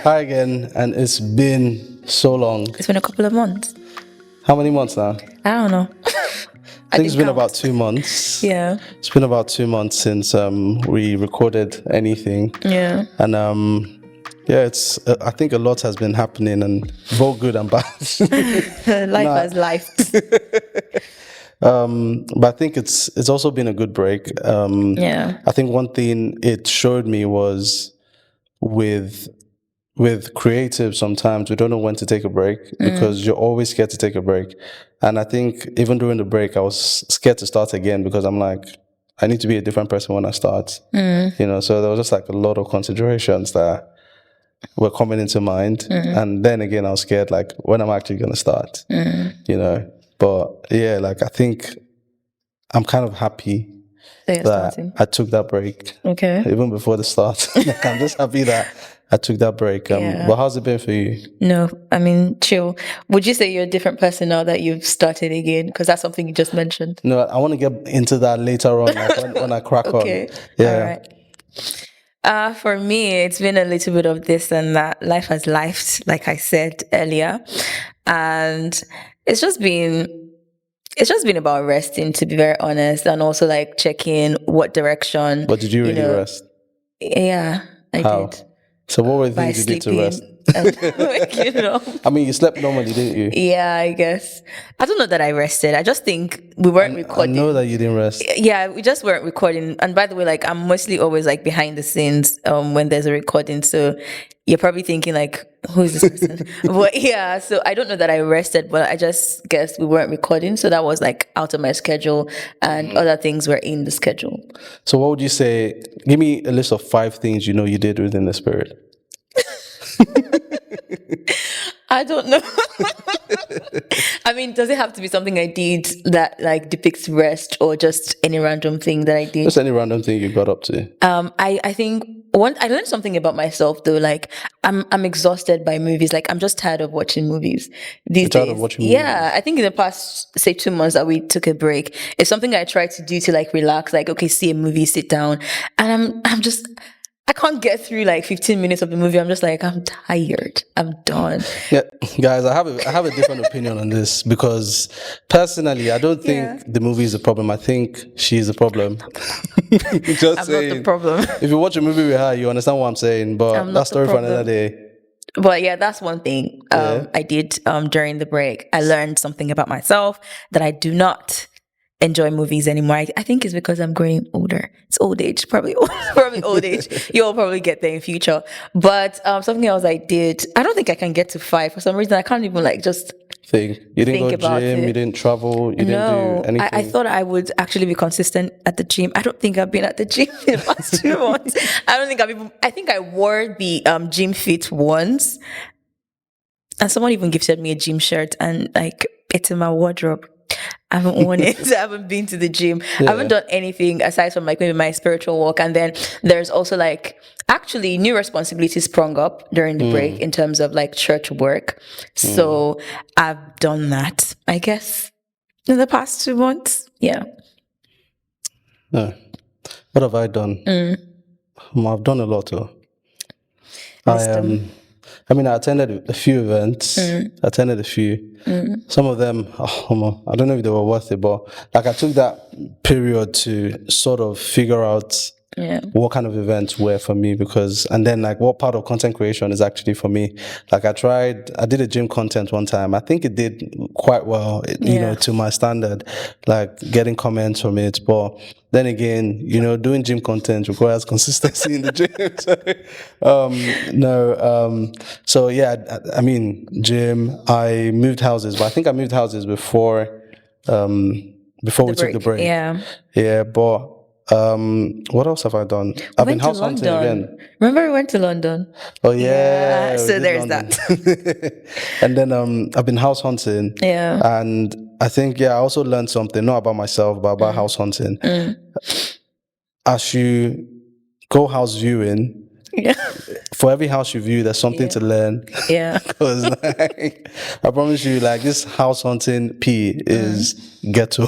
Hi again, and it's been so long. It's been a couple of months. How many months now? I don't know. I think it's been about 2 months. Yeah. It's been about 2 months since we recorded anything. Yeah. And yeah, it's I think a lot has been happening, and both good and bad. Life has life. But I think it's also been a good break. Yeah. I think one thing it showed me was with creative, sometimes we don't know when to take a break because you're always scared to take a break. And I think even during the break, I was scared to start again because I'm like, I need to be a different person when I start. So there was just like a lot of considerations that were coming into mind. And then again, I was scared, like, when am I actually going to start? But yeah, like, I think I'm kind of happy that I took that break. Okay. Even before the start. Like, I'm just happy that I took that break. But how's it been for you? No, I mean, chill. Would you say you're a different person now that you've started again? Because that's something you just mentioned. No, I want to get into that later on, like when I crack Okay. on. Yeah. All right. For me, it's been a little bit of this and that. Life has lifed, like I said earlier. And it's just been about resting, to be very honest, and also like checking what direction. But did you really rest? Yeah, I did. So what were the things you did to rest? I mean, you slept normally, didn't you? Yeah, I guess. I don't know that I rested. I just think we weren't recording. I know that you didn't rest. Yeah, we just weren't recording. And by the way, like, I'm mostly always like behind the scenes when there's a recording. So you're probably thinking like, who is this person? But yeah, so I don't know that I rested, but I just guess we weren't recording. So that was like out of my schedule, and other things were in the schedule. So what would you say? Give me a list of 5 things you know you did within this period. I don't know. I mean, does it have to be something I did that like depicts rest, or just any random thing that I did? Just any random thing you got up to. I think I learned something about myself though. Like, I'm exhausted by movies. Like, I'm just tired of watching movies these days. Tired of watching movies? Yeah, I think in the past, say 2 months that we took a break, it's something I tried to do to like relax. Like, okay, see a movie, sit down, and I can't get through like 15 minutes of the movie. I'm just like, I'm tired. I'm done. Yeah, guys, I have a different opinion on this, because personally, I don't think the movie is a problem. I think she's a problem. Just I'm saying. not the problem. If you watch a movie with her, you understand what I'm saying. But that's story for another day. But yeah, that's one thing I did during the break. I learned something about myself, that I do not enjoy movies anymore. I think it's because I'm growing older. It's old age, probably old age. You'll probably get there in future. But something else I did, I don't think I can get to 5 for some reason. I can't even like just think. You didn't go to the gym, you didn't travel, you didn't do anything. I thought I would actually be consistent at the gym. I don't think I've been at the gym in the past 2 months. I think I wore the gym fit once, and someone even gifted me a gym shirt, and like, it's in my wardrobe. I haven't worn it. I haven't been to the gym. I haven't done anything aside from like maybe my spiritual walk. And then there's also like actually new responsibilities sprung up during the break in terms of like church work. So I've done that, I guess, in the past 2 months. Yeah. What have I done? I've done a lot though. I mean, I attended a few events. Some of them, I don't know if they were worth it, but like, I took that period to sort of figure out what kind of events were for me, and then like what part of content creation is actually for me. Like, I did a gym content one time. I think it did quite well, you know, to my standard, like getting comments from it. But then again, you know, doing gym content requires consistency in the gym. So yeah, I mean, gym, I moved houses, but I think I moved houses before we took the break. Yeah, but what else have I done? I've been house hunting again. Remember we went to London? Oh yeah. So there's that. And then I've been house hunting. Yeah. And I think I also learned something, not about myself, but about house hunting. As you go house viewing, for every house you view, there's something to learn. Yeah. Because like, I promise you, like, this house hunting is ghetto.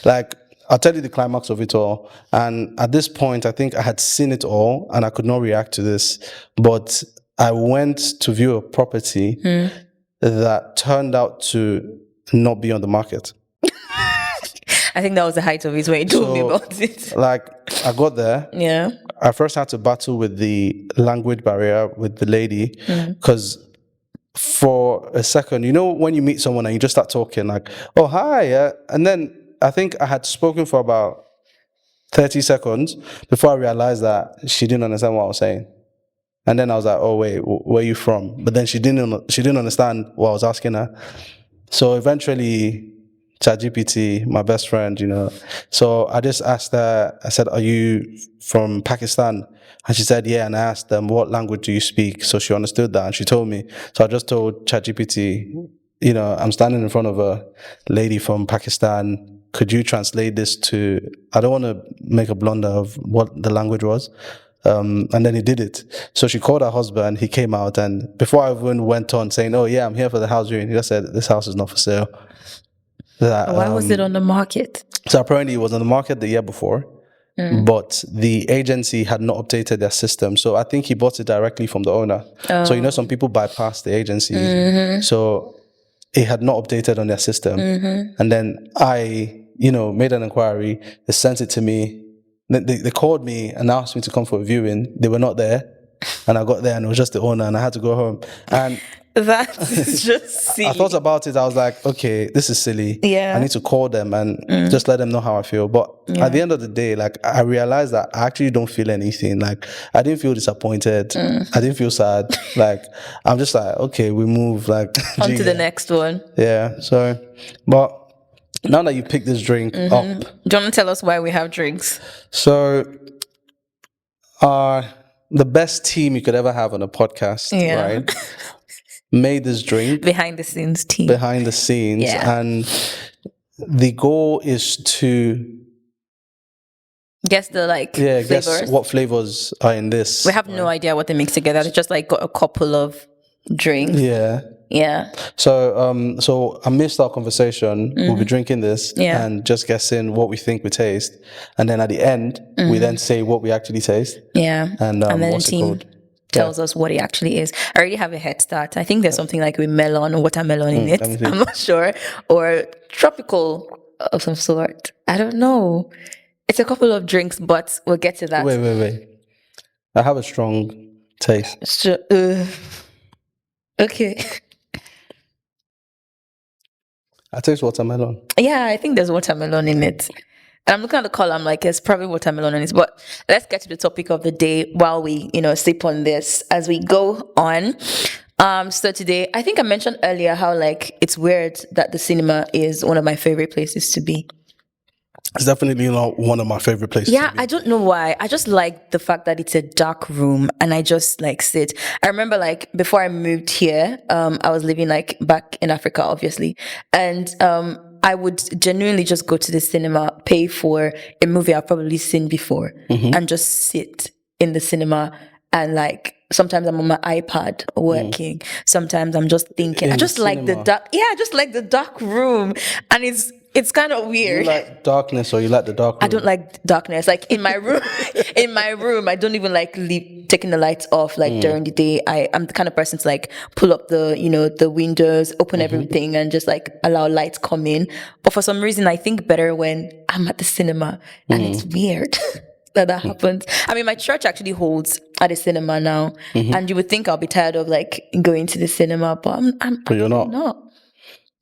Like, I'll tell you the climax of it all. And at this point, I think I had seen it all and I could not react to this. But I went to view a property that turned out to not be on the market. I think that was the height of it when you told me about it. Like, I got there. Yeah. I first had to battle with the language barrier with the lady because for a second, you know, when you meet someone and you just start talking like, oh, hi. And then I think I had spoken for about 30 seconds before I realized that she didn't understand what I was saying. And then I was like, oh, wait, where are you from? But then she didn't understand what I was asking her. So eventually, ChatGPT, my best friend, you know, so I just asked her, I said, are you from Pakistan? And she said, yeah. And I asked them, what language do you speak? So she understood that and she told me. So I just told ChatGPT, you know, I'm standing in front of a lady from Pakistan. Could you translate this to, I don't want to make a blunder of what the language was. And then he did it. So she called her husband, he came out, and before I even went on saying, oh yeah, I'm here for the house viewing, he just said, this house is not for sale. Why was it on the market? So apparently it was on the market the year before, but the agency had not updated their system. So I think he bought it directly from the owner. So, you know, some people bypass the agency. So it had not updated on their system. And then I, you know, made an inquiry. They sent it to me. They called me and asked me to come for a viewing. They were not there. And I got there and it was just the owner and I had to go home. And that's just silly. I thought about it. I was like, okay, this is silly. Yeah. I need to call them and just let them know how I feel. But at the end of the day, like, I realized that I actually don't feel anything. Like, I didn't feel disappointed. I didn't feel sad. Like, I'm just like, okay, we move. Like, on to the next one. Yeah. So, but now that you picked this drink up, do you want to tell us why we have drinks? So, the best team you could ever have on a podcast, right? Made this drink. Behind the scenes team. Behind the scenes. Yeah. And the goal is to guess the flavors. Guess what flavors are in this. We have no idea what they mix together. They just like got a couple of drinks. Yeah. Yeah. So so amidst our conversation, we'll be drinking this and just guessing what we think we taste. And then at the end, we then say what we actually taste. Yeah. And then what's the team it called? Tells us what it actually is. I already have a head start. I think there's something like with melon or watermelon in it. I'm not sure. Or tropical of some sort. I don't know. It's a couple of drinks, but we'll get to that. Wait. I have a strong taste. Okay. I taste watermelon. Yeah, I think there's watermelon in it. And I'm looking at the color, I'm like, there's probably watermelon in it. But let's get to the topic of the day while we, sip on this as we go on. So today, I think I mentioned earlier how like it's weird that the cinema is one of my favorite places to be. It's definitely not one of my favorite places. Yeah, I don't know why. I just like the fact that it's a dark room and I just like sit. I remember like before I moved here, I was living like back in Africa, obviously. And I would genuinely just go to the cinema, pay for a movie I've probably seen before and just sit in the cinema and like sometimes I'm on my iPad working. Sometimes I'm just thinking. I just like the dark. Yeah, I just like the dark room. And it's kind of weird. You like darkness or you like the dark room? I don't like darkness. Like in my room, I don't even like taking the lights off like during the day. I'm the kind of person to like pull up the windows, open everything and just like allow lights come in. But for some reason, I think better when I'm at the cinema and it's weird that happens. I mean, my church actually holds at a cinema now and you would think I'll be tired of like going to the cinema, but But you're not. No.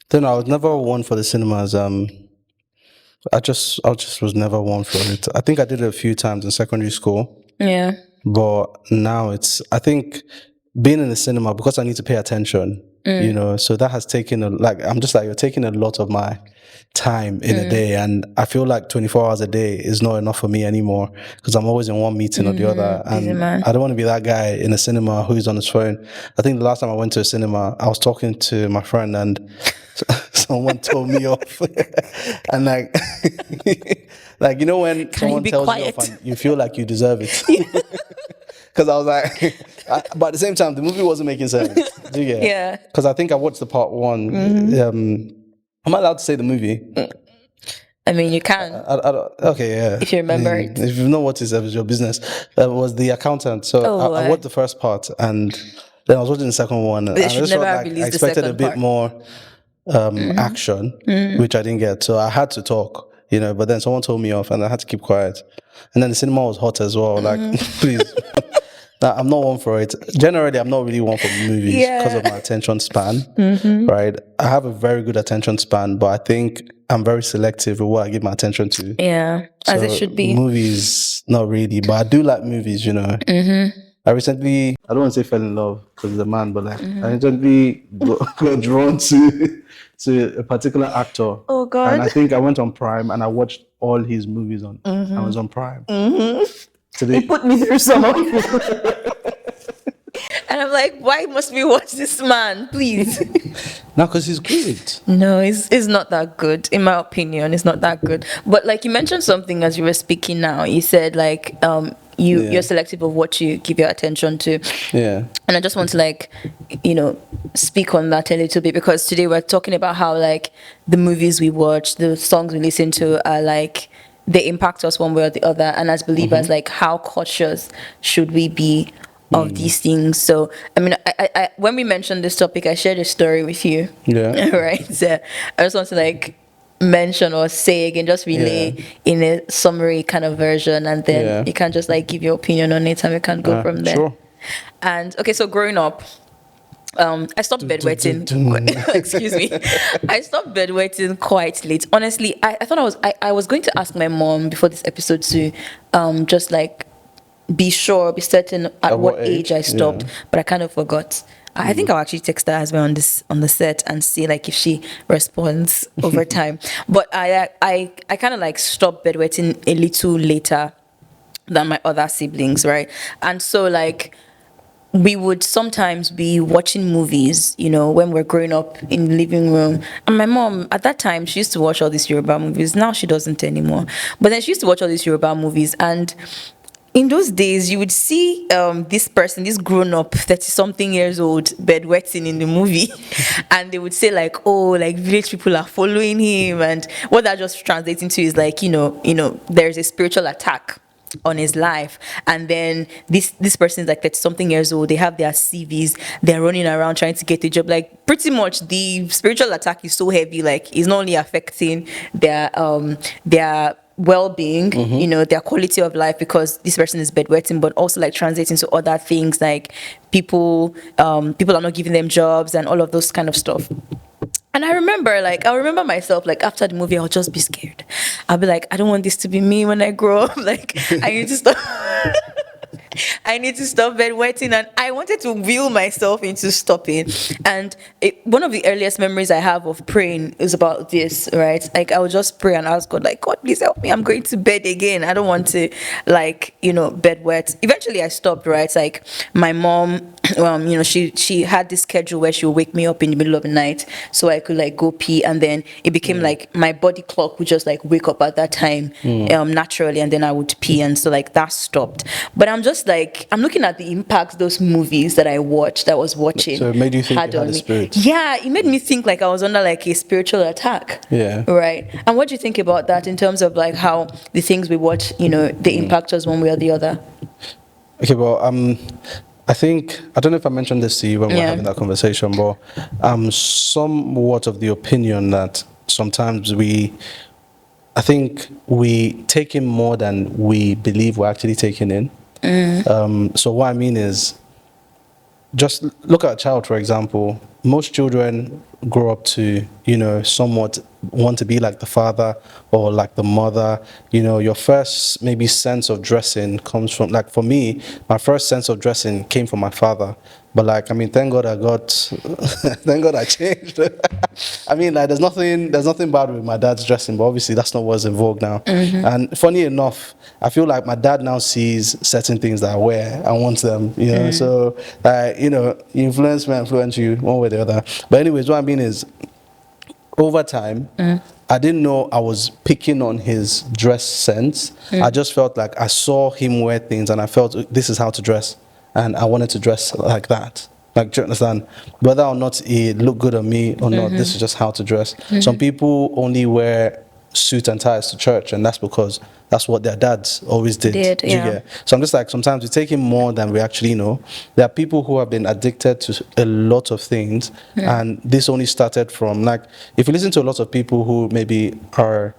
Then I was never one for the cinemas. I just was never one for it. I think I did it a few times in secondary school. Yeah. But now I think being in the cinema, because I need to pay attention, so that has taken I'm just like, you're taking a lot of my time in a day. And I feel like 24 hours a day is not enough for me anymore because I'm always in one meeting or the other. And I don't want to be that guy in a cinema who's on his phone. I think the last time I went to a cinema, I was talking to my friend and someone told me off. And like, like, when someone tells you off and you feel like you deserve it. Because I was like, but at the same time, the movie wasn't making sense. Do you get? Yeah. Because I think I watched the part one. Am I allowed to say the movie? I mean, you can. Okay, yeah. If you remember it. If you know what is your business. That was The Accountant. So I watched the first part and Then I was watching the second one, and They I should just never felt have like I released the expected a second bit part. more action, which I didn't get. So I had to talk, but then someone told me off and I had to keep quiet. And then the cinema was hot as well. Like, please. Nah, I'm not one for it. Generally, I'm not really one for movies because of my attention span, right? I have a very good attention span, but I think I'm very selective with what I give my attention to. Yeah, as it should be. Movies, not really, but I do like movies, I recently, I don't want to say fell in love because it's a man, but like I recently got drawn to a particular actor. Oh God! And I think I went on Prime and I watched all his movies on Amazon Prime. He put me through some. And I'm like, why must we watch this man, please? No, because he's good. No, it's not that good. In my opinion, it's not that good. But like you mentioned something as you were speaking now. You said like you're selective of what you give your attention to. Yeah. And I just want to like, speak on that a little bit because today we're talking about how like the movies we watch, the songs we listen to are like they impact us one way or the other. And as believers, like how cautious should we be of these things? So I mean, I when we mentioned this topic, I shared a story with you. Yeah. Right. So I just want to like mention or say again, just relay in a summary kind of version, and then you can just like give your opinion on it, and we can go from there. Sure. And okay, so growing up, I stopped bedwetting. Excuse me. I stopped bedwetting quite late. Honestly, I thought I was going to ask my mom before this episode to just like be certain at what age I stopped, but I kind of forgot. I think I'll actually text her as well on the set and see like if she responds over time. But I kind of like stopped bedwetting a little later than my other siblings, right? And so like we would sometimes be watching movies, when we're growing up in the living room. And my mom, at that time, she used to watch all these Yoruba movies. Now she doesn't anymore. But then she used to watch all these Yoruba movies. And in those days, you would see this person, this grown-up, 30-something years old, bedwetting in the movie. And they would say like, oh, like village people are following him. And what that just translates into is like, there's a spiritual attack on his life. And then this person is like 30-something years old, they have their CVs, they're running around trying to get a job. Like pretty much the spiritual attack is so heavy, like it's not only affecting their well-being, their quality of life, because this person is bedwetting, but also like translating to other things like people are not giving them jobs and all of those kind of stuff. And I remember myself, like, after the movie, I'll just be scared. I'll be like, I don't want this to be me when I grow up. Like, I need to stop. I need to stop bedwetting. And I wanted to will myself into stopping. And one of the earliest memories I have of praying is about this, right? Like, I would just pray and ask God, like, God, please help me. I'm going to bed again. I don't want to, like, bedwet. Eventually, I stopped, right? Like, my mom, she had this schedule where she would wake me up in the middle of the night so I could, like, go pee. And then it became, like, my body clock would just, like, wake up at that time naturally. And then I would pee. And so, like, that stopped. But I'm just, like, I'm looking at the impact those movies that I was watching. So it made you think you had a spirit? Yeah, it made me think like I was under like a spiritual attack. Yeah. Right. And what do you think about that in terms of like how the things we watch, they impact us one way or the other? Okay, well, I think, I don't know if I mentioned this to you when we were having that conversation, but I'm somewhat of the opinion that sometimes I think we take in more than we believe we're actually taking in. So what I mean is, just look at a child, for example. Most children grow up to, somewhat want to be like the father or like the mother. Your first maybe sense of dressing comes from, like for me, my first sense of dressing came from my father. But like, I mean, thank God thank God I changed. I mean, like, there's nothing bad with my dad's dressing, but obviously that's not what's in vogue now. And funny enough, I feel like my dad now sees certain things that I wear and wants them, So, influence may influence you one way or the other. But anyways, what I mean is, over time, I didn't know I was picking on his dress sense. I just felt like I saw him wear things and I felt this is how to dress. And I wanted to dress like that. Like, do you understand? Whether or not it looked good on me or not, this is just how to dress. Some people only wear suit and ties to church, and that's because that's what their dads always did. Did, Do you yeah. get? So I'm just like, sometimes we take in more than we actually know. There are people who have been addicted to a lot of things, and this only started from, like, if you listen to a lot of people who maybe are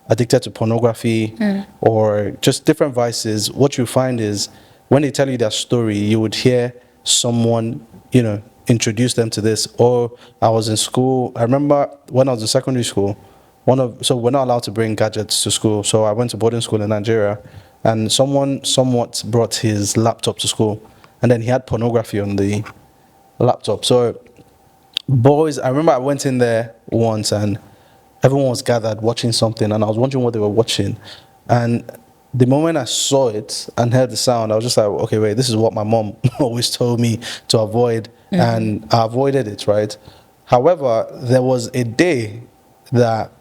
addicted to pornography or just different vices, what you find is when they tell you their story, you would hear someone, introduce them to this. Or I was in school. I remember when I was in secondary school, so we're not allowed to bring gadgets to school. So I went to boarding school in Nigeria, and someone somewhat brought his laptop to school, and then he had pornography on the laptop. So boys, I remember I went in there once and everyone was gathered watching something, and I was wondering what they were watching. And the moment I saw it and heard the sound, I was just like, okay, wait, this is what my mom always told me to avoid, and I avoided it, right? However, there was a day that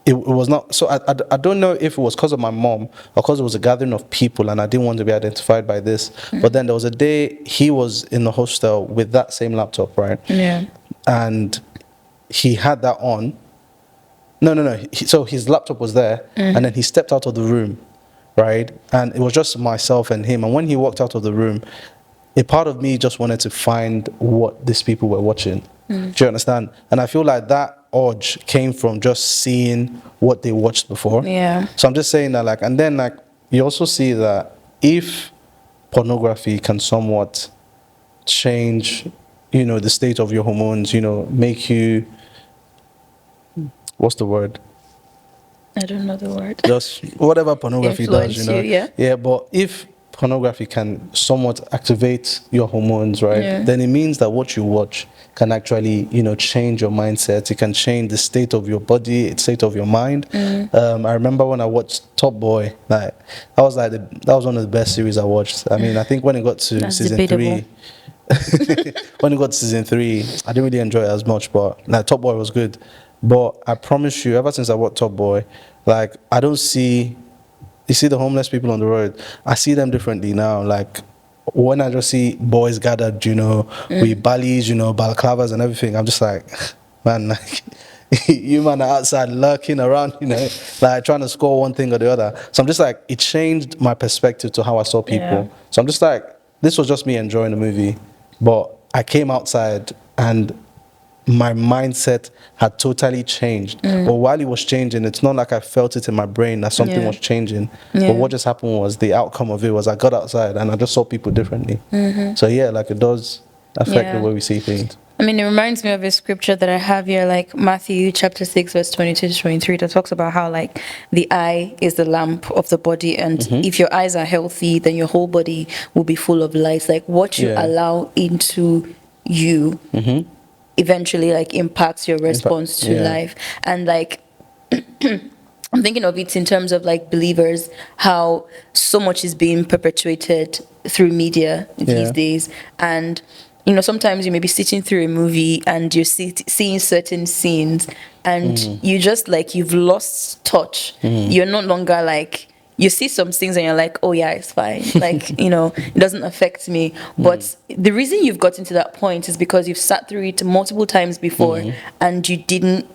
it was not, so I don't know if it was because of my mom or because it was a gathering of people and I didn't want to be identified by this, but then there was a day he was in the hostel with that same laptop, right? Yeah. And he had that on. No. So his laptop was there, and then he stepped out of the room, right? And it was just myself and him. And when he walked out of the room, a part of me just wanted to find what these people were watching. Do you understand? And I feel like that urge came from just seeing what they watched before. Yeah. So I'm just saying that, like, and then, like, you also see that if pornography can somewhat change, the state of your hormones, make you, what's the word? I don't know the word. Just whatever pornography does, Influence you, yeah. Yeah, but if pornography can somewhat activate your hormones, right? Yeah. Then it means that what you watch can actually, change your mindset. It can change the state of your body, the state of your mind. I remember when I watched Top Boy, like that was one of the best series I watched. I mean, I think when it got to That's season debatable. 3, when it got to season 3, I didn't really enjoy it as much, but like Top Boy was good. But I promise you, ever since I watched Top Boy, like I don't see, you see the homeless people on the road, I see them differently now. Like when I just see boys gathered, with balis, balaclavas and everything, I'm just like, man, like you man are outside lurking around, like trying to score one thing or the other. So I'm just like, it changed my perspective to how I saw people. Yeah. So I'm just like, this was just me enjoying the movie, but I came outside and my mindset had totally changed. But while it was changing, it's not like I felt it in my brain that something Yeah. was changing. Yeah. But what just happened was the outcome of it was I got outside and I just saw people differently. So yeah, like it does affect the Yeah. way we see things. I mean, it reminds me of a scripture that I have here, like Matthew chapter 6, verse 22 to 23, that talks about how, like, the eye is the lamp of the body. And if your eyes are healthy, then your whole body will be full of light. Like, what you Yeah. allow into you eventually, like, impacts your response to yeah. life. And, like, I'm thinking of it in terms of, like, believers, how so much is being perpetuated through media these Yeah. days. And sometimes you may be sitting through a movie and you're seeing certain scenes and you just, like, you've lost touch. You're no longer, like, you see some things and you're like, oh yeah, it's fine. Like, it doesn't affect me. But the reason you've gotten to that point is because you've sat through it multiple times before and you didn't,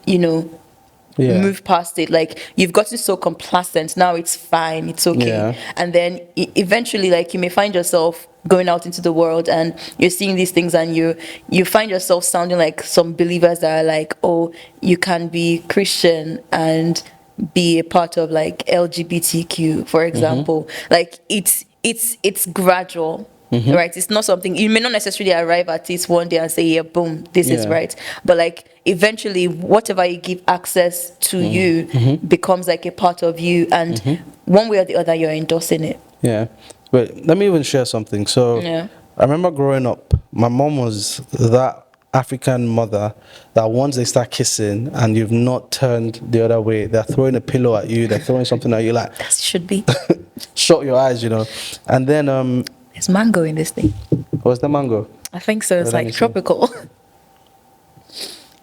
Yeah. move past it. Like, you've gotten so complacent, now it's fine, it's okay. Yeah. And then eventually, like, you may find yourself going out into the world and you're seeing these things and you find yourself sounding like some believers that are like, oh, you can be Christian and be a part of, like, LGBTQ, for example. Like, it's gradual. Right, it's not something you may not necessarily arrive at this one day and say, yeah, boom, this is Yeah. right. But, like, eventually, whatever you give access to you becomes, like, a part of you, and one way or the other, you're endorsing it. Yeah. But let me even share something. So Yeah. I remember growing up, my mom was that African mother that once they start kissing and you've not turned the other way, they're throwing a pillow at you, they're throwing something at you, like, As it should be. shut your eyes, And then, There's mango in this thing. what's the mango? I think so. It's Let me like see. tropical.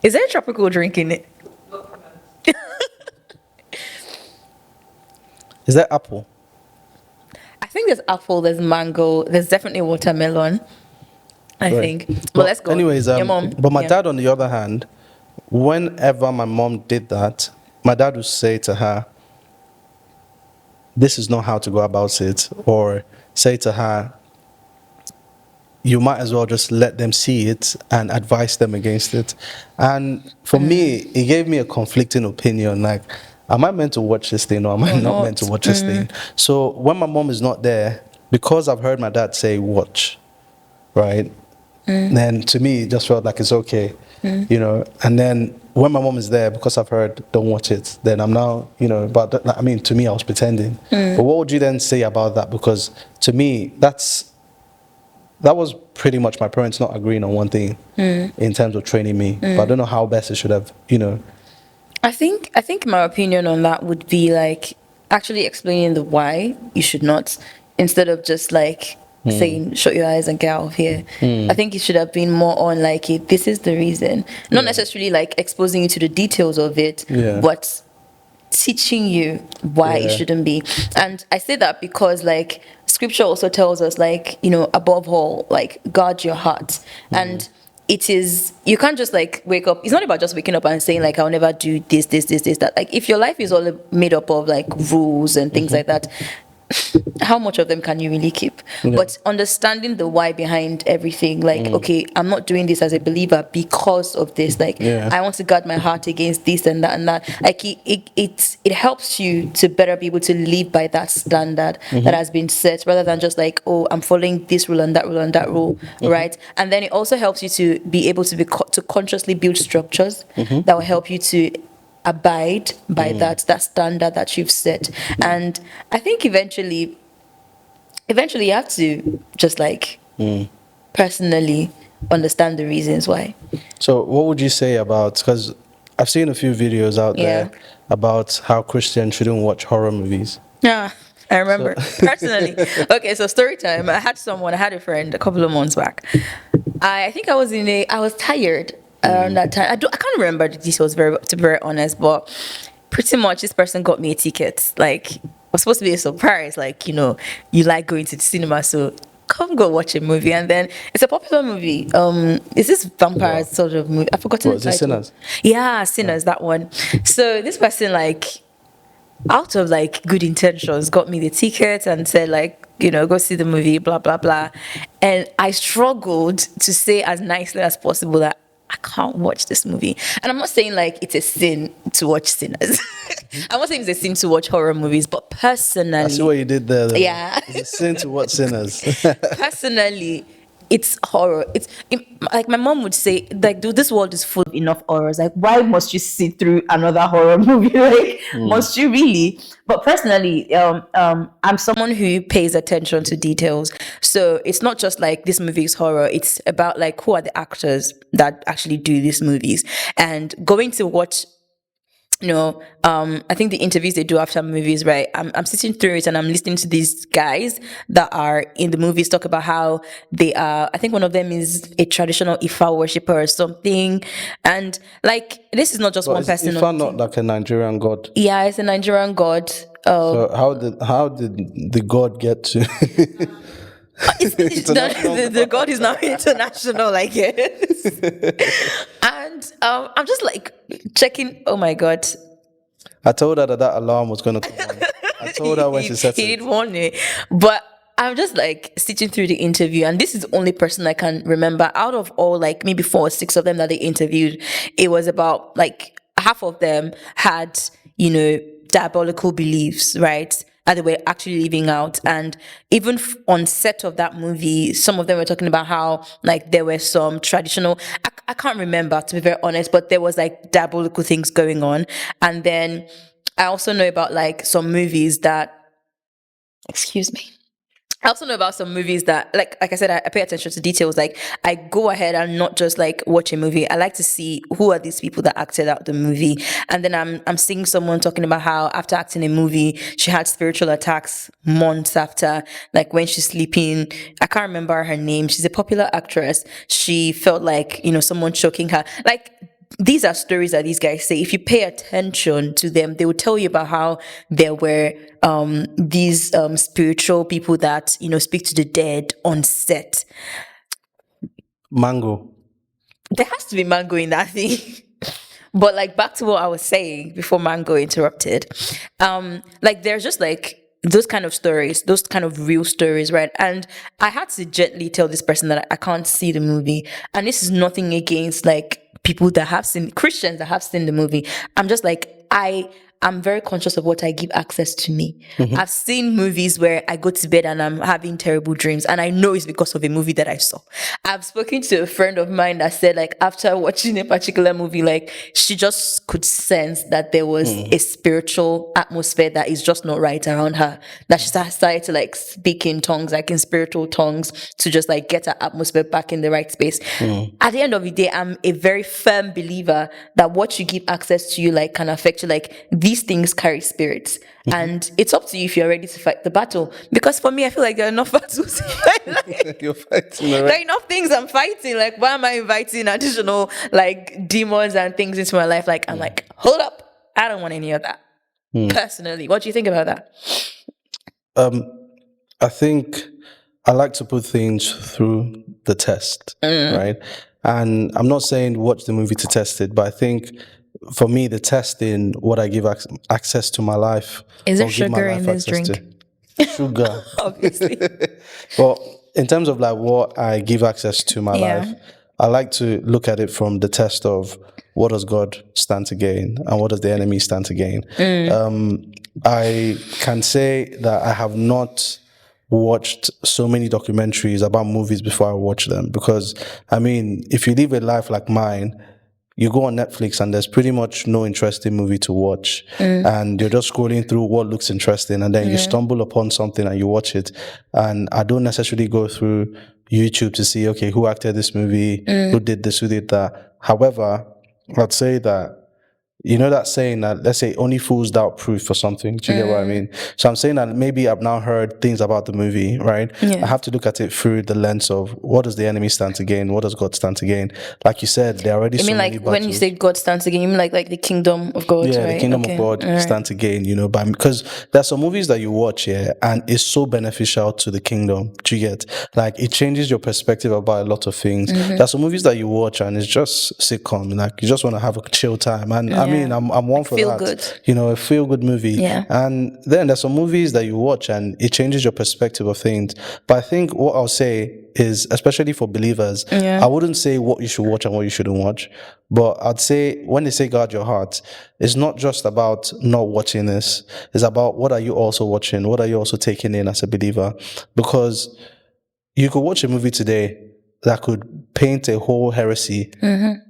Is there a tropical drink in it? Is that apple? I think there's apple, there's mango, there's definitely watermelon. I Right. think. But Well, let's go. anyways, Your mom. but my Yeah. dad, on the other hand, whenever my mom did that, my dad would say to her, this is not how to go about it, or say to her, you might as well just let them see it and advise them against it. And for me, it gave me a conflicting opinion. Like, am I meant to watch this thing or am I not meant to watch this thing? So when my mom is not there, because I've heard my dad say watch, right? Then to me, it just felt like it's okay, you know. And then when my mom is there, because I've heard don't watch it, then I'm now, you know, but I mean, to me, I was pretending. But what would you then say about that? Because to me, that was pretty much my parents not agreeing on one thing in terms of training me. But I don't know how best it should have, you know. I think my opinion on that would be like actually explaining the why you should not, instead of just like saying shut your eyes and get out of here. I think it should have been more on like this is the reason, not necessarily like exposing you to the details of it, but teaching you why it shouldn't be. And I say that because like scripture also tells us, like, you know, above all, like, guard your heart. And it is, you can't just like wake up. It's not about just waking up and saying like I'll never do this, that. Like, if your life is all made up of like rules and things like that, how much of them can you really keep? But understanding the why behind everything, like, okay, I'm not doing this as a believer because of this. Like, I want to guard my heart against this and that and that. Like, it helps you to better be able to live by that standard that has been set, rather than just like, oh, I'm following this rule and that rule and that rule, right? And then it also helps you to be able to to consciously build structures that will help you to abide by that standard that you've set. And I think eventually you have to just like personally understand the reasons why. So what would you say about, because I've seen a few videos out there about how Christians shouldn't watch horror movies. Yeah, I remember personally. Okay, so story time. I had a friend a couple of months back. I think I was tired around that time. I can't remember the details to be very honest, but pretty much this person got me a ticket. Like, it was supposed to be a surprise. Like, you know, you like going to the cinema, so come go watch a movie. And then it's a popular movie. Is this vampire sort of movie? I've forgotten the title. Sinners? Yeah, Sinners, that one. So this person, like, out of like good intentions, got me the ticket and said like, you know, go see the movie, blah blah blah. And I struggled to say as nicely as possible that I can't watch this movie. And I'm not saying like it's a sin to watch Sinners. I'm not saying it's a sin to watch horror movies, but personally, I see what you did there. Though. Yeah, it's a sin to watch Sinners. Personally, it's horror. Like my mom would say, like, dude, this world is full of enough horrors. Like, why must you sit through another horror movie? Like, must you really? But personally, I'm someone who pays attention to details. So it's not just like this movie is horror. It's about like who are the actors that actually do these movies, and going to watch. I think the interviews they do after movies, right? I'm sitting through it and I'm listening to these guys that are in the movies talk about how they are. I think one of them is a traditional Ifa worshiper or something. And like, this is not just one person. Ifa not like a Nigerian god? Yeah, it's a Nigerian god. So how did the god get to? The god is now international, I guess. And I'm just like checking. Oh my god! I told her that alarm was going to come on. I told her when she said he did warn me, but I'm just like sitting through the interview, and this is the only person I can remember out of all, like maybe 4 or 6 of them that they interviewed. It was about like half of them had, you know, diabolical beliefs, right? That they were actually living out. And even on set of that movie, some of them were talking about how like there were some traditional, I can't remember to be very honest, but there was like diabolical things going on. And then I also know about like some movies that, excuse me. I also know about some movies that, like I said, I pay attention to details. Like, I go ahead and not just like watch a movie. I like to see who are these people that acted out the movie. And then I'm seeing someone talking about how after acting a movie, she had spiritual attacks months after, like when she's sleeping. I can't remember her name. She's a popular actress. She felt like, you know, someone choking her. Like, these are stories that these guys say. If you pay attention to them, they will tell you about how there were these spiritual people that, you know, speak to the dead on set. Mango. There has to be mango in that thing. But like back to what I was saying before Mango interrupted, like there's just like those kind of stories, those kind of real stories, right? And I had to gently tell this person that I can't see the movie, and this is nothing against like people that have seen Christians that have seen the movie. I'm just like I'm very conscious of what I give access to me. I've seen movies where I go to bed and I'm having terrible dreams, and I know it's because of a movie that I saw. I've spoken to a friend of mine that said, like, after watching a particular movie, like, she just could sense that there was a spiritual atmosphere that is just not right around her. That she started to, like, speak in tongues, like in spiritual tongues, to just, like, get her atmosphere back in the right space. At the end of the day, I'm a very firm believer that what you give access to you, like, can affect you. Like, these things carry spirits. And it's up to you if you're ready to fight the battle. Because for me, I feel like there are enough battles in my life. You're fighting There are already. enough things I'm fighting. Like, why am I inviting additional like demons and things into my life? Like, I'm like, hold up. I don't want any of that. Personally. What do you think about that? I think I like to put things through the test, right? And I'm not saying watch the movie to test it, but I think for me, the test in what I give access to my life, Is there or give my sugar life in this access drink? to. Sugar. Obviously. Well, in terms of like what I give access to my Yeah. life, I like to look at it from the test of what does God stand to gain and what does the enemy stand to gain. I can say that I have not watched so many documentaries about movies before I watch them, because I mean, if you live a life like mine, you go on Netflix and there's pretty much no interesting movie to watch, and you're just scrolling through what looks interesting, and then you stumble upon something and you watch it. And I don't necessarily go through YouTube to see, okay, who acted this movie, who did this, who did that. However, I'd say that, you know that saying that, let's say, only fools doubt proof or something. Do you get what I mean? So I'm saying that maybe I've now heard things about the movie, right? Yeah. I have to look at it through the lens of what does the enemy stand to gain? What does God stand to gain? Like you said, there are already I so mean, many like, when you battles. say God stands again, you mean like the kingdom of God, Yeah, right? the kingdom Okay. of God All right. stand to gain, you know, because there's some movies that you watch here and it's so beneficial to the kingdom. Do you get? Like, it changes your perspective about a lot of things. There's some movies that you watch and it's just sitcom, like you just want to have a chill time. And I mean, I'm one for feel that. good. You know, a feel good movie. Yeah. And then there's some movies that you watch and it changes your perspective of things. But I think what I'll say is, especially for believers, I wouldn't say what you should watch and what you shouldn't watch. But I'd say when they say guard your heart, it's not just about not watching this. It's about what are you also watching? What are you also taking in as a believer? Because you could watch a movie today that could paint a whole heresy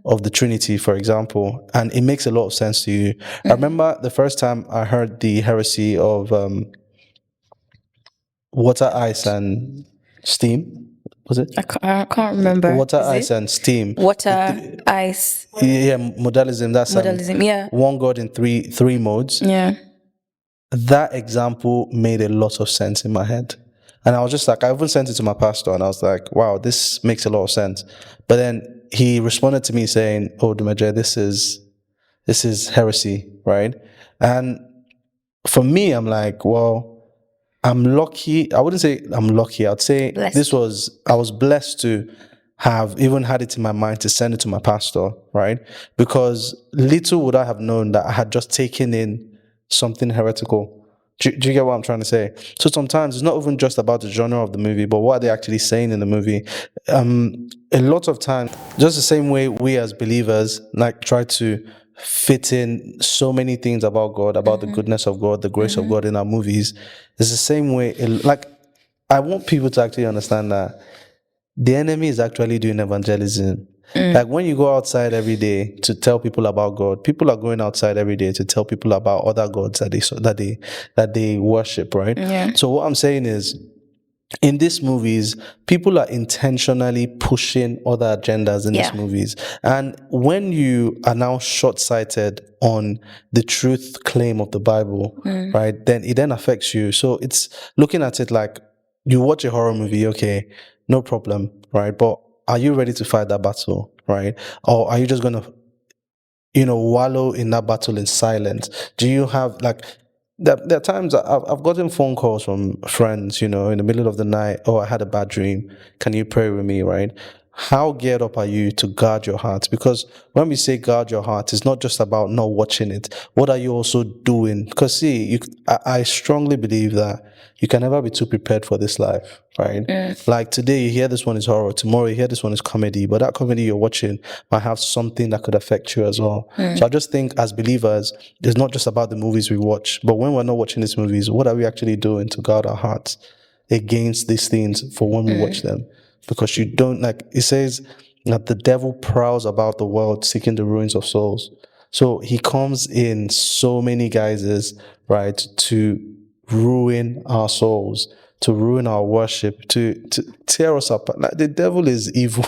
of the Trinity, for example, and it makes a lot of sense to you. I remember the first time I heard the heresy of water, ice, and steam. Was it? I can't remember. Water, Is ice, it? and steam. Water, ice, Yeah, modalism. That's modalism. Yeah. one God in three modes. Yeah. That example made a lot of sense in my head. And I was just like, I even sent it to my pastor and I was like, wow, this makes a lot of sense. But then he responded to me saying, oh, Dumeje, this is heresy, right? And for me, I'm like, well, I'm lucky. I wouldn't say I'm lucky. I'd say Blessed. I was blessed to have even had it in my mind to send it to my pastor, right? Because little would I have known that I had just taken in something heretical. Do you get what I'm trying to say? So sometimes it's not even just about the genre of the movie, but what are they actually saying in the movie? A lot of times, just the same way we as believers like try to fit in so many things about God, about the goodness of God, the grace of God in our movies, it's the same way. Like, I want people to actually understand that the enemy is actually doing evangelism. Like, when you go outside every day to tell people about God, people are going outside every day to tell people about other gods that they worship, right? Yeah. So what I'm saying is, in these movies, people are intentionally pushing other agendas in these Yeah. movies. And when you are now short-sighted on the truth claim of the Bible, right, then it then affects you. So it's looking at it like, you watch a horror movie, okay, no problem, right? But are you ready to fight that battle, right? Or are you just going to, wallow in that battle in silence? Do you have, like, there are times I've gotten phone calls from friends, in the middle of the night. Oh, I had a bad dream. Can you pray with me, right? how geared up are you to guard your heart? Because when we say guard your heart, it's not just about not watching it. What are you also doing? Because see, I strongly believe that you can never be too prepared for this life, right? Like today, you hear this one is horror. Tomorrow, you hear this one is comedy. But that comedy you're watching might have something that could affect you as well. So I just think as believers, it's not just about the movies we watch. But when we're not watching these movies, what are we actually doing to guard our hearts against these things for when we watch them? Because you don't, like it says that the devil prowls about the world seeking the ruins of souls. So he comes in so many guises, right, to ruin our souls, to ruin our worship, to tear us apart. Like the devil is evil.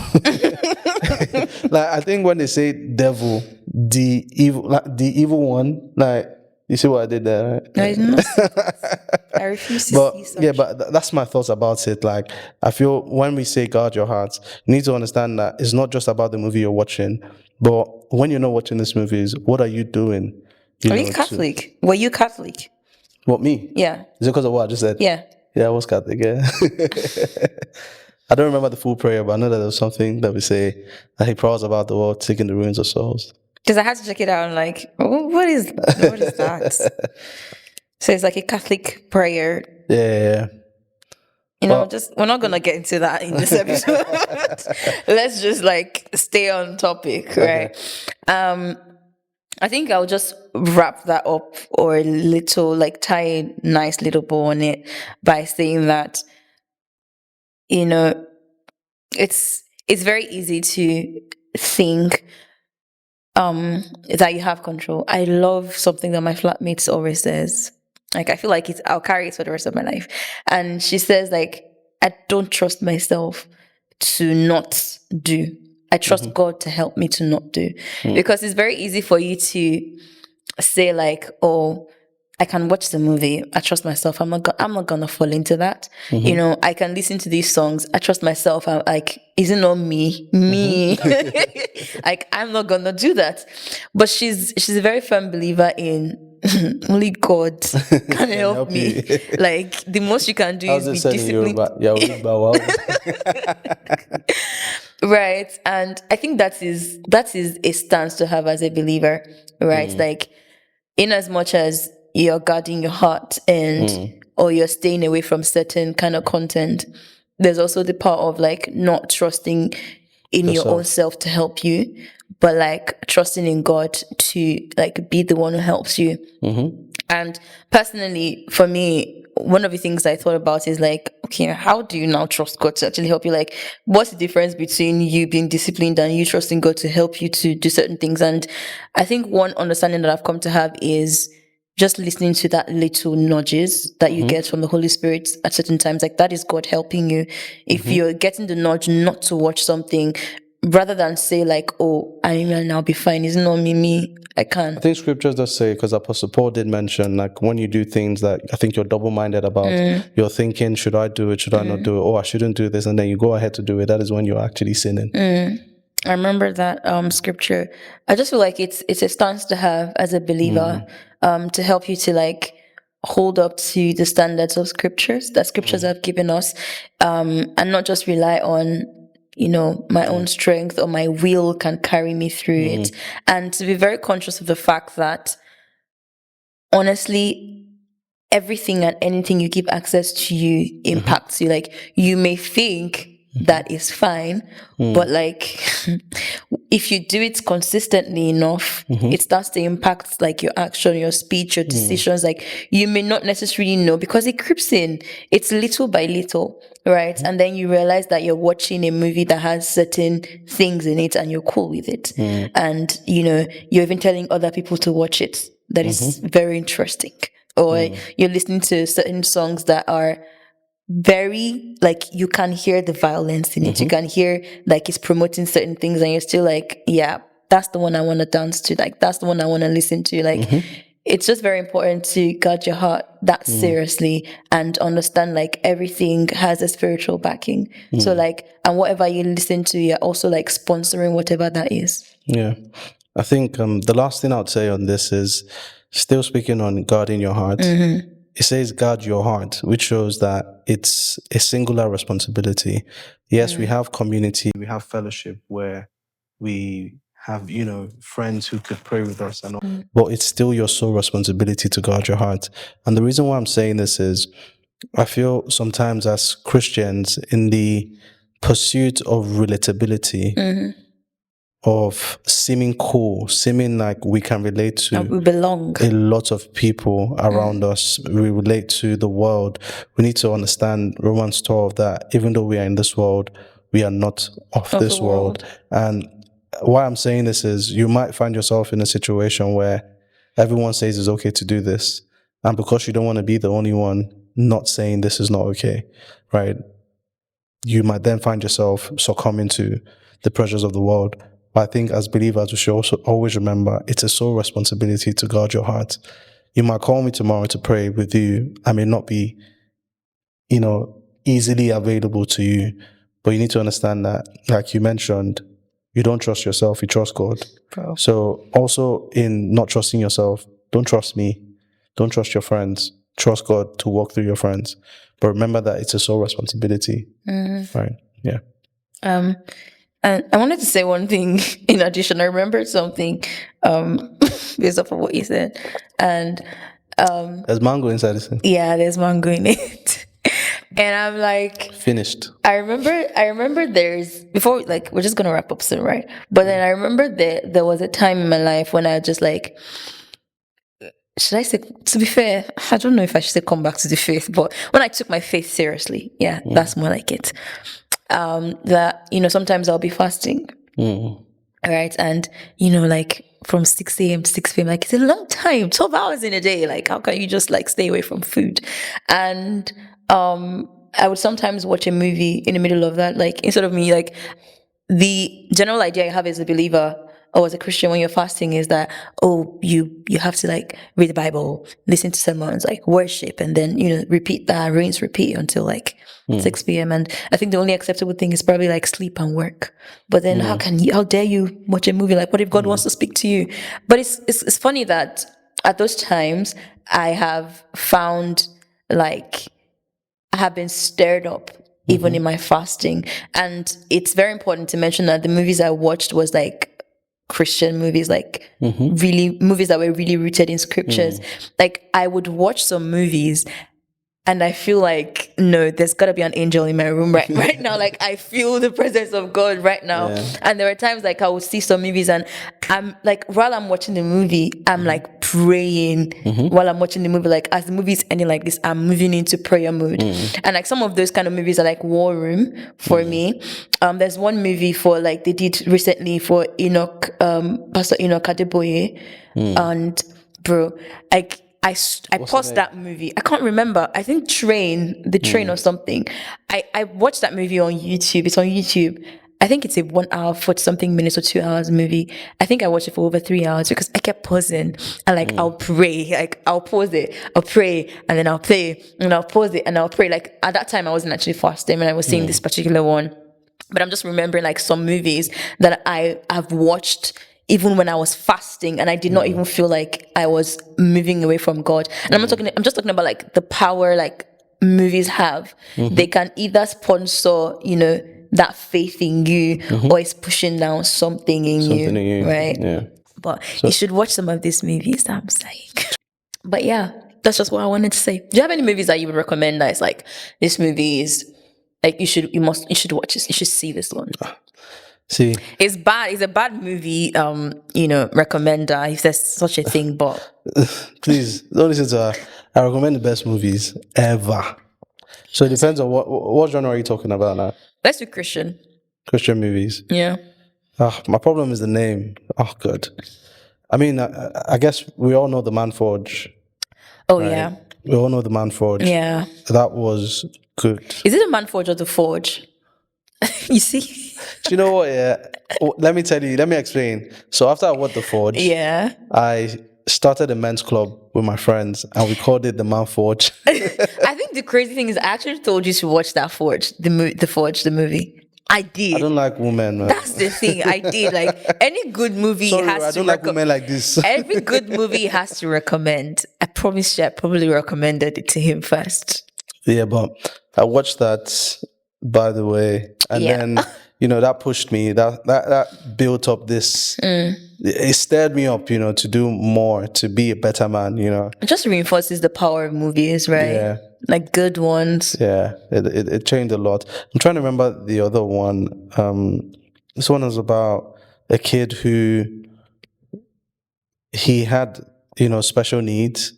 Like I think when they say devil, the evil one, like you see what I did there, right? I did not see that. I refuse to But see such. yeah, but that's my thoughts about it. Like I feel when we say guard your heart, you need to understand that it's not just about the movie you're watching, but when you're not watching these movies, what are you doing? Are you Catholic? Were you Catholic? What, me? Yeah. Is it because of what I just said? Yeah. Yeah, I was Catholic, yeah. I don't remember the full prayer, but I know that there was something that we say that he prowls about the world, seeking the ruins of souls. Because I had to check it out. I'm like, oh, what is that? So it's like a Catholic prayer. Yeah. You know, we're not gonna get into that in this episode. Let's just like stay on topic, right? Okay. I think I'll just wrap that up or a little like tie a nice little bow on it by saying that, you know, it's very easy to think that you have control. I love something that my flatmates always says. Like I feel like I'll carry it for the rest of my life. And she says like, I don't trust myself to not do. I trust God to help me to not do. Because it's very easy for you to say like, oh, I can watch the movie. I trust myself. I'm not gonna fall into that. You know, I can listen to these songs. I trust myself. I'm like, is it not me? Me. Like, I'm not gonna do that. But she's a very firm believer in only God can help me. Like the most you can do is be disciplined. Right. And I think that is a stance to have as a believer, right? Like in as much as you're guarding your heart and or you're staying away from certain kind of content, there's also the part of like not trusting in your own self to help you, but like trusting in God to like be the one who helps you. And personally, for me, one of the things I thought about is like, okay, how do you now trust God to actually help you? Like, what's the difference between you being disciplined and you trusting God to help you to do certain things? And I think one understanding that I've come to have is just listening to that little nudges that you get from the Holy Spirit at certain times. Like that is God helping you. If you're getting the nudge not to watch something, rather than say like, oh, I'll be fine. It's not me. I can't. I think scriptures does say, because Apostle Paul did mention, like when you do things that I think you're double-minded about, you're thinking, should I do it? Should I not do it? Oh, I shouldn't do this. And then you go ahead to do it. That is when you're actually sinning. I remember that scripture. I just feel like it's a stance to have as a believer, to help you to like hold up to the standards of scriptures that scriptures have given us, and not just rely on, you know, my own strength or my will can carry me through it. And to be very conscious of the fact that honestly, everything and anything you give access to you impacts you. Like you may think that is fine, but like if you do it consistently enough, it starts to impact like your action, your speech, your decisions. Like you may not necessarily know because it creeps in. It's little by little, right? And then you realize that you're watching a movie that has certain things in it and you're cool with it. And you know, you're even telling other people to watch it. That is very interesting. Or you're listening to certain songs that are very like you can hear the violence in it. You can hear like it's promoting certain things and you're still like, yeah, that's the one I want to dance to. Like that's the one I want to listen to. Like it's just very important to guard your heart that seriously and understand like everything has a spiritual backing. So like, and whatever you listen to, you're also like sponsoring whatever that is. Yeah. I think the last thing I would say on this is still speaking on guarding your heart. it says guard your heart, which shows that it's a singular responsibility. Yes, we have community, we have fellowship where we have, friends who could pray with us and all, but it's still your sole responsibility to guard your heart. And the reason why I'm saying this is I feel sometimes as Christians, in the pursuit of relatability, of seeming cool, seeming like we can relate to we belong. a lot of people around us, we relate to the world. We need to understand Romans 12 that even though we are in this world, we are not of this world. And why I'm saying this is you might find yourself in a situation where everyone says it's okay to do this. And because you don't want to be the only one not saying this is not okay, right? You might then find yourself succumbing to the pressures of the world. But I think as believers, we should also always remember it's a sole responsibility to guard your heart. You might call me tomorrow to pray with you. I may not be, easily available to you, but you need to understand that, like you mentioned, you don't trust yourself, you trust God. Bro. So also in not trusting yourself, don't trust me, don't trust your friends, trust God to walk through your friends. But remember that it's a sole responsibility. Right? Yeah. And I wanted to say one thing in addition. I remembered something based off of what you said. And there's mango inside this thing. Yeah, there's mango in it. And I'm like finished. I remember there's before, like, we're just gonna wrap up soon, right? But then I remember that there was a time in my life when I just like, should I say, to be fair, I don't know if I should say come back to the faith, but when I took my faith seriously, that's more like it. That, sometimes I'll be fasting. Right. And, like from 6 a.m. to 6 p.m., like it's a long time, 12 hours in a day. Like, how can you just like stay away from food? And I would sometimes watch a movie in the middle of that, like instead of me, like the general idea I have as a believer or as a Christian when you're fasting is that, you have to like read the Bible, listen to sermons, like worship, and then, repeat that, rinse, repeat until like 6 p.m. And I think the only acceptable thing is probably like sleep and work. But then how dare you watch a movie? Like, what if God wants to speak to you? But it's funny that at those times I have found like I have been stirred up even in my fasting. And it's very important to mention that the movies I watched was like Christian movies, like really movies that were really rooted in scriptures. Like I would watch some movies and I feel like, no, there's got to be an angel in my room right now. Like I feel the presence of God right now. Yeah. And there are times like I would see some movies and I'm like, while I'm watching the movie, I'm like praying while I'm watching the movie. Like as the movie's ending like this, I'm moving into prayer mode. And like some of those kind of movies are like War Room for me. There's one movie for like they did recently for Pastor Enoch Adeboye. And bro, like I paused that movie. I can't remember. I think The Train or something. I watched that movie on YouTube. It's on YouTube. I think it's a 1 hour, 40 something minutes or 2 hours movie. I think I watched it for over 3 hours because I kept pausing and like I'll pray. Like I'll pause it, I'll pray, and then I'll play, and I'll pause it, and I'll pray. Like at that time I wasn't actually fasting when I was seeing this particular one. But I'm just remembering like some movies that I have watched even when I was fasting, and I did not even feel like I was moving away from God. And I'm just talking about like the power like movies have. They can either sponsor, that faith in you, or it's pushing down something in you, right? Yeah. But you should watch some of these movies that I'm saying. But yeah, that's just what I wanted to say. Do you have any movies that you would recommend that is like, this movie is like you should watch this, you should see this one? See, it's bad. It's a bad movie. Recommender if there's such a thing. But please don't listen to her. I recommend the best movies ever. So it depends on what genre are you talking about now? Let's do Christian movies. Yeah. My problem is the name. Oh, God. I mean, I guess we all know The Man Forge. Oh, right? Yeah. We all know The Man Forge. Yeah. That was good. Is it The Man Forge or The Forge? You see? Do you know what? Yeah. Let me explain. So after I watched The Forge, I started a men's club with my friends and we called it The Man Forge. I think the crazy thing is I actually told you to watch that Forge, the Forge, the movie. I I did. don't like women, man. That's the thing. I did. Like any good movie Sorry, has I to don't like women like this. every good movie has to recommend. I promise you, I probably recommended it to him first. Yeah, but I watched that, by the way, and Yeah. then that pushed me. That built up this. It stirred me up, to do more, to be a better man. It just reinforces the power of movies, right? Yeah. Like good ones. Yeah, it changed a lot. I'm trying to remember the other one. This one was about a kid who he had, special needs.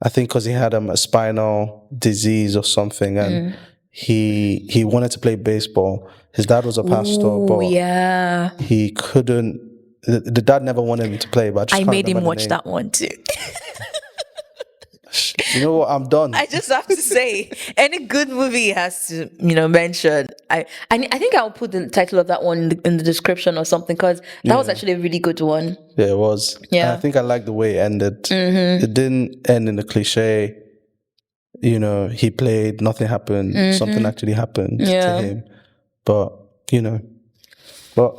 I think because he had a spinal disease or something, and he wanted to play baseball. His dad was a pastor, Oh but yeah. he couldn't. The dad never wanted him to play, but I just I can't made him remember the watch name. that one too. You know what? I'm done. I just have to say, any good movie has to, mention. I think I'll put the title of that one in the description or something because that was actually a really good one. Yeah, it was. Yeah. And I think I liked the way it ended. It didn't end in the cliche. He played, nothing happened, something actually happened to him. But but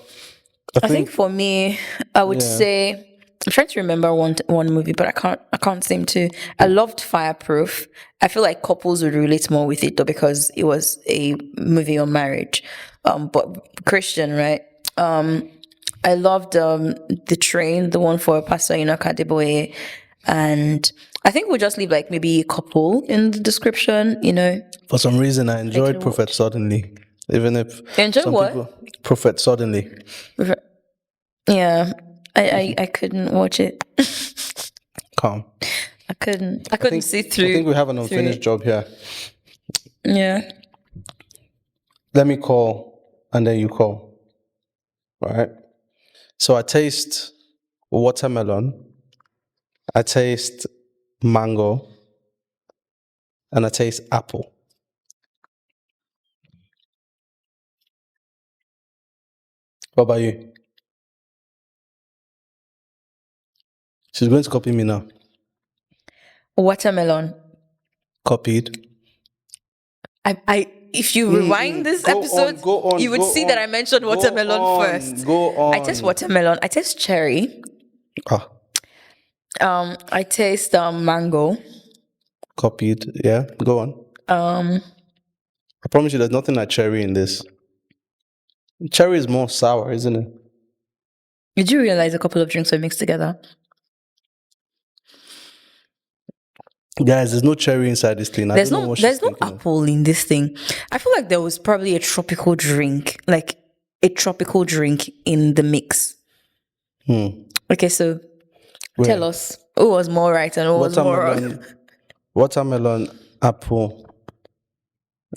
I I think for me, I would say I'm trying to remember one movie, but I can't seem to. I loved Fireproof. I feel like couples would relate more with it though because it was a movie on marriage, but Christian, right? I loved The Train, the one for Pastor Enoch Adeboye, and I think we'll just leave like maybe a couple in the description. for some reason I enjoyed a Prophet Suddenly, even if You enjoyed some what? people Prophet Suddenly. Yeah, I couldn't watch it. Calm. I couldn't see through. I think we have an through unfinished it. job here. Yeah. Let me call, and then you call. All right. So I taste watermelon. I taste mango, and I taste apple. What about you? She's going to copy me now. Watermelon. Copied. If you rewind this episode, go on, you would go see on, that I mentioned watermelon go on, first. Go on. I taste watermelon. I taste cherry. Ah, I taste mango. copied. Yeah, go on. I promise you, there's nothing like cherry in this. Cherry is more sour, isn't it? Did you realize a couple of drinks were mixed together? Guys, there's no cherry inside this thing. I don't know what she's There's no thinking of. apple in this thing. I feel like there was probably a tropical drink, in the mix. Okay, so tell us who was more right and who was more wrong. Watermelon, apple,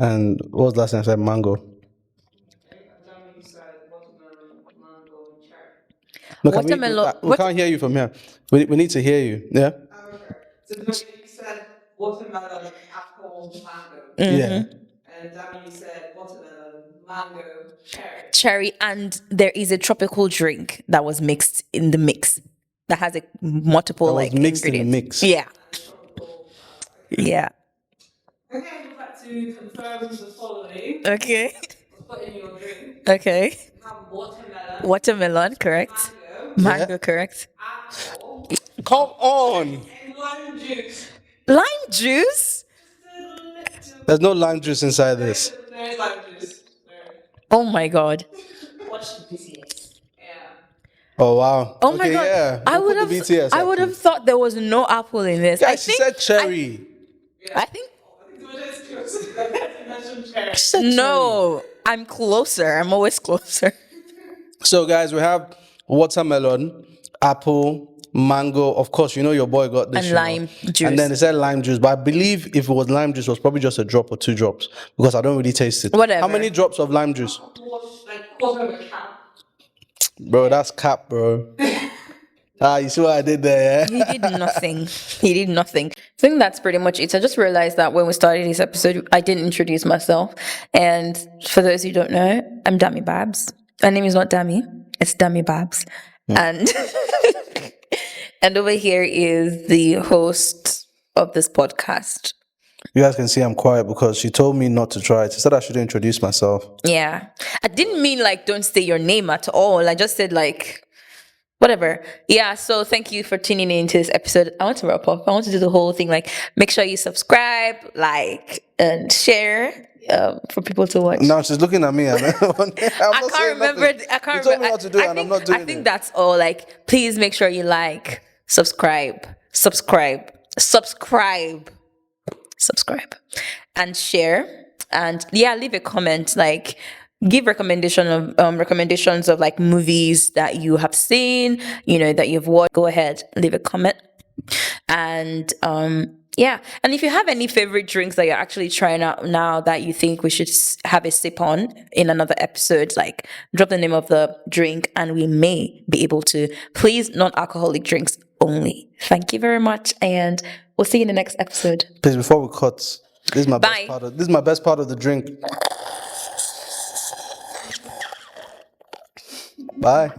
and what was the last time I said? Mango. No, Watermelon. we can't hear you from here. We need to hear you. Yeah? So you said watermelon, apple, mango. Yeah. And Dami said watermelon, mango, cherry. Cherry, and there is a tropical drink that was mixed in the mix that has a multiple That was mixed in the ingredients. mix. Yeah. Yeah. Okay, we'd like to confirm the following. Okay. Put in your drink. Okay. Have watermelon, Watermelon, correct. Mango, correct. apple, Come on. and lime juice. Lime juice? There's no lime juice inside this. There is lime juice. Oh my god. Watch the BTS. Yeah. Oh wow. Oh my god. Yeah. I We'll would put the have BTS I up, would have please. thought there was no apple in this. Guys, she said cherry. I think Mention cherry. She said cherry. no. I'm closer. I'm always closer. So guys, we have watermelon, apple, mango. Of course, your boy got this. And lime juice. And then it said lime juice. But I believe if it was lime juice, it was probably just a drop or 2 drops because I don't really taste it. Whatever. How many drops of lime juice? Like quarter of a cup. Bro, that's cap, bro. You see what I did there, yeah? He did nothing. He did nothing. I think that's pretty much it. I just realized that when we started this episode, I didn't introduce myself. And for those who don't know, I'm Dami Babs. My name is not Dami. It's Dami Babs. And and over here is the host of this podcast. You guys can see I'm quiet because she told me not to try it. She said I should introduce myself. Yeah. I didn't mean like don't say your name at all. I just said like whatever. Yeah, so thank you for tuning in to this episode. I want to wrap up. I want to do the whole thing. Like, make sure you subscribe, like, and share for people to watch. Now she's looking at me. And I can't remember. I can't You told me remember. what to do, and I'm not doing I think it. that's all. Like, please make sure you like, subscribe, and share. And yeah, leave a comment. Like, give recommendations of like movies that you have seen, that you've watched. Go ahead, leave a comment. And yeah, and if you have any favorite drinks that you're actually trying out now that you think we should have a sip on in another episode, like drop the name of the drink and we may be able to. Please, non-alcoholic drinks only. Thank you very much, and we'll see you in the next episode. Please, before we cut, this is my Bye. best part of the drink. Bye.